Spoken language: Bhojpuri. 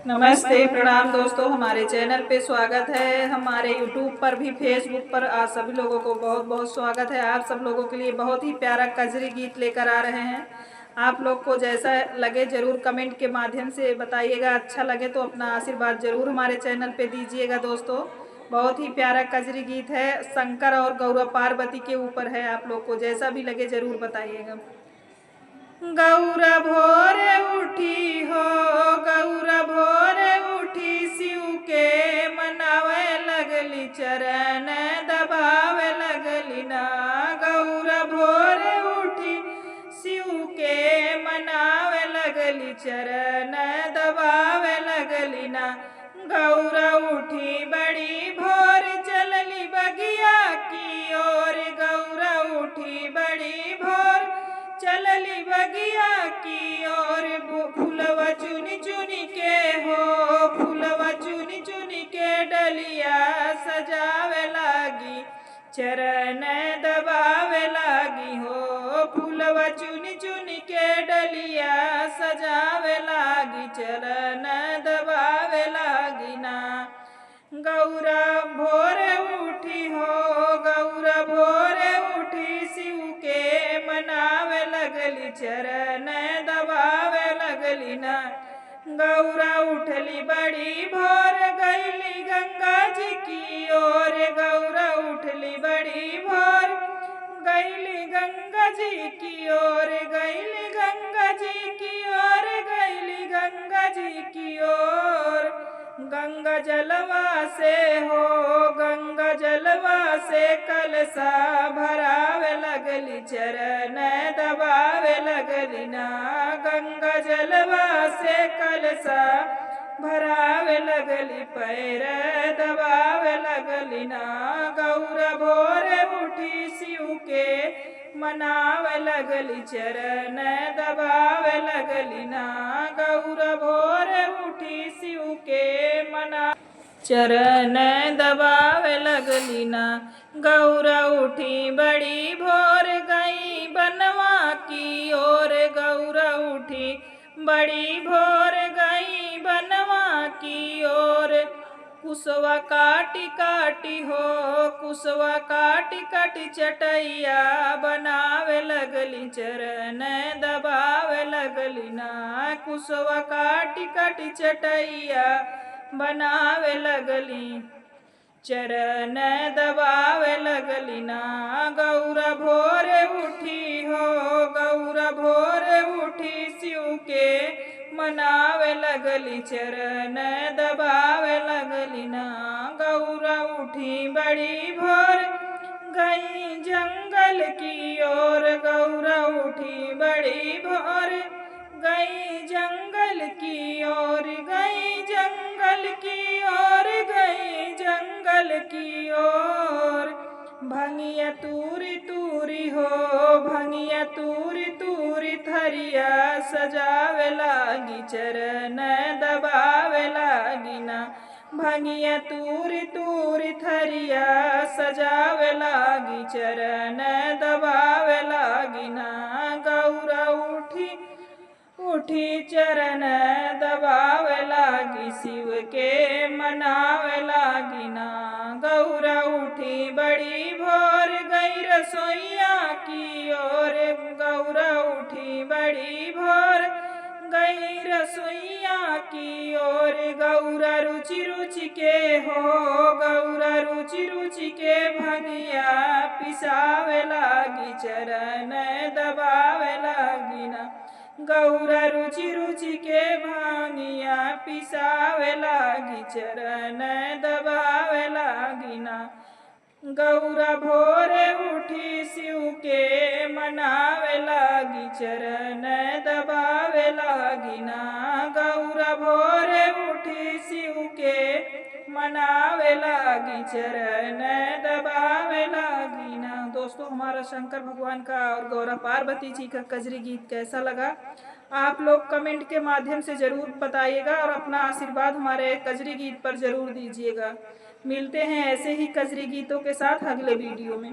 नमस्ते प्रणाम दोस्तों, हमारे चैनल पे स्वागत है। हमारे यूट्यूब पर भी फेसबुक पर आप सभी लोगों को बहुत बहुत स्वागत है। आप सब लोगों के लिए बहुत ही प्यारा कजरी गीत लेकर आ रहे हैं। आप लोग को जैसा लगे ज़रूर कमेंट के माध्यम से बताइएगा। अच्छा लगे तो अपना आशीर्वाद ज़रूर हमारे चैनल पे दीजिएगा। दोस्तों बहुत ही प्यारा कजरी गीत है, शंकर और गौरा पार्वती के ऊपर है। आप लोग को जैसा भी लगे ज़रूर बताइएगा। गौरा भोरे उठी हो, गौरा भोरे उठी, शिव के मनावे लगली, चरण दबावे लगली ना। गौरा भोरे उठी, शिव के मनावे लगली, चरण दबावे लगली ना। गौरा उठी बड़ी भोर, चलली बगिया की ओर। गौरा उठी बड़ी भोर, चलली बगिया की ओर। फूलवा चुनी चुनी के हो, फूलवा चुनी चुनी के डलिया सजावे लागी, चरण दबावे लागी हो। फूलवा चुनी चुनी के डलिया सजावे लागी, चरण दबावे लागी ना। गौरा भोरे उठी हो, गौरा भोरे उठी, शिव के मनावे लगली, चरण दबावे लगली ना। गौरा उठली बड़ी भोर, गईली गंगा जी की ओर। गौरा उठली बड़ी भोर, गईली गंगा जी की ओर। गईली गंगा जी की ओर, गईली गंगा जी की ओर। गंगा जलवा से हो, गंगा जलवा से कलसा भरावे लगली, चरण दबावे लगली ना। गंगा जलवा से कलसा भरावे लगली, पैर दबावे लगली ना। गौरा भोरे उठी, शिव के मनावे लगली, चरण दबावे लगली ना। गौरा भोरे उठी, शिव के मना चरण दबावे लगली ना। गौरा उठी बड़ी भोर, गई बनवा की ओर। गौरा उठी बड़ी भोर, गई बनवा की ओर। कुसवा काटी काटी हो, कुसवा काटी काटी, चटैया बनावे लगली, चरण दबावे लगली ना। कुसवा काटी काटी, चटैया बनावे लगली, चरण दबावे लगली ना। गौरा भोरे उठी हो, गौरा भोरे उठी, शिव के मनावे लगली, चरण दबावे लगली ना। गौरा उठी बड़ी भोर, गई जंगल की ओर। गौरा उठी बड़ी भोर, गई जंगल की ओर। गई जंगल की ओर, गई जंगल की ओर। भंगिया तूरी तूरी हो, भंगिया तूरी तूरी, थरिया सजावे लागी, चरण दबावे लागी ना। भंगिया तूरी तूरी, थरिया सजावे लागी, चरण दबावे लागी ना। गौरा उठी उठी, चरण दबावे लागी, शिव के मनावे लागी ना। गौरा उठी बड़ी भोर, गई रसोईया की ओर। गौरा उठी बड़ी भोर, गई रसोईया की ओर। गौरा रुचि रुचि के हो, गौरा रुचि रुचि के, भंगिया पिसावे लागी, चरण दबावे लागी ना। गौरा रुचि रुचि के, भांगिया पिसावे लागी, चरण दबावे लागी ना। गौरा भोरे उठी, शिव के मनावे लागी, चरण दबावे लागी ना। गौरा भोरे उठी, शिव के मनावे लागी, चरण दबावे लागी ना। दोस्तों हमारा शंकर भगवान का और गौरा पार्वती जी का कजरी गीत कैसा लगा आप लोग कमेंट के माध्यम से ज़रूर बताइएगा और अपना आशीर्वाद हमारे कजरी गीत पर ज़रूर दीजिएगा। मिलते हैं ऐसे ही कजरी गीतों के साथ अगले वीडियो में।